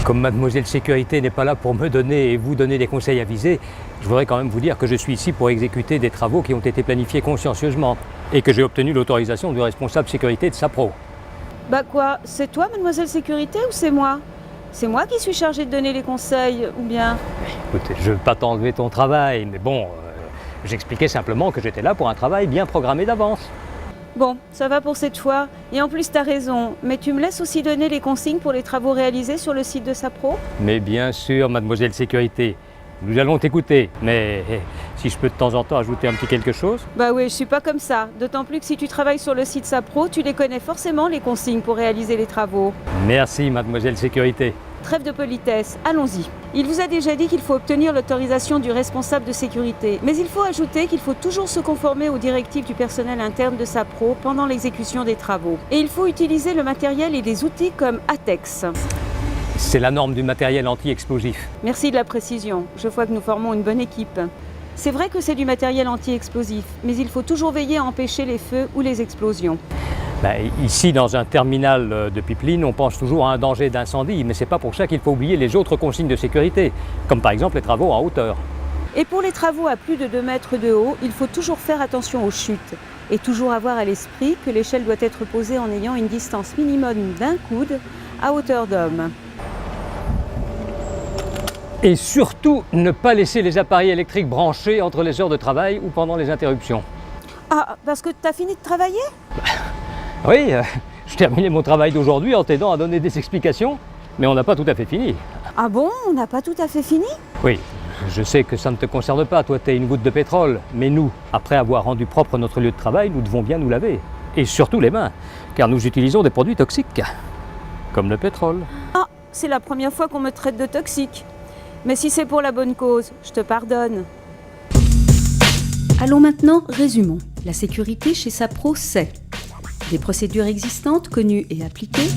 Comme mademoiselle sécurité n'est pas là pour me donner et vous donner des conseils avisés, je voudrais quand même vous dire que je suis ici pour exécuter des travaux qui ont été planifiés consciencieusement et que j'ai obtenu l'autorisation du responsable sécurité de SAPRO. Bah quoi, c'est toi, mademoiselle sécurité, ou c'est moi? C'est moi qui suis chargée de donner les conseils, ou bien? Écoute, je ne veux pas t'enlever ton travail, mais bon, j'expliquais simplement que j'étais là pour un travail bien programmé d'avance. Bon, ça va pour cette fois. Et en plus, t'as raison. Mais tu me laisses aussi donner les consignes pour les travaux réalisés sur le site de SAPRO? Mais bien sûr, mademoiselle sécurité, nous allons t'écouter. Mais si je peux de temps en temps ajouter un petit quelque chose? Bah oui, je suis pas comme ça. D'autant plus que si tu travailles sur le site SAPRO, tu les connais forcément, les consignes pour réaliser les travaux. Merci, mademoiselle sécurité. Trêve de politesse, allons-y. Il vous a déjà dit qu'il faut obtenir l'autorisation du responsable de sécurité, mais il faut ajouter qu'il faut toujours se conformer aux directives du personnel interne de SAPRO pendant l'exécution des travaux. Et il faut utiliser le matériel et des outils comme ATEX. C'est la norme du matériel anti-explosif. Merci de la précision, je vois que nous formons une bonne équipe. C'est vrai que c'est du matériel anti-explosif, mais il faut toujours veiller à empêcher les feux ou les explosions. Ici, dans un terminal de pipeline, on pense toujours à un danger d'incendie, mais c'est pas pour ça qu'il faut oublier les autres consignes de sécurité, comme par exemple les travaux en hauteur. Et pour les travaux à plus de 2 mètres de haut, il faut toujours faire attention aux chutes et toujours avoir à l'esprit que l'échelle doit être posée en ayant une distance minimum d'1 coude à hauteur d'homme. Et surtout, ne pas laisser les appareils électriques branchés entre les heures de travail ou pendant les interruptions. Ah, parce que t'as fini de travailler? Oui, je terminais mon travail d'aujourd'hui en t'aidant à donner des explications, mais on n'a pas tout à fait fini. Ah bon, on n'a pas tout à fait fini? Oui, je sais que ça ne te concerne pas, toi t'es une goutte de pétrole, mais nous, après avoir rendu propre notre lieu de travail, nous devons bien nous laver. Et surtout les mains, car nous utilisons des produits toxiques, comme le pétrole. Ah, c'est la première fois qu'on me traite de toxique. Mais si c'est pour la bonne cause, je te pardonne. Allons maintenant, résumons. La sécurité chez SAPRO, c'est des procédures existantes, connues et appliquées,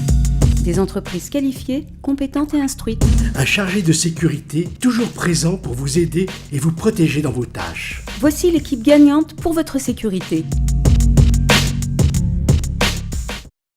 des entreprises qualifiées, compétentes et instruites. Un chargé de sécurité toujours présent pour vous aider et vous protéger dans vos tâches. Voici l'équipe gagnante pour votre sécurité.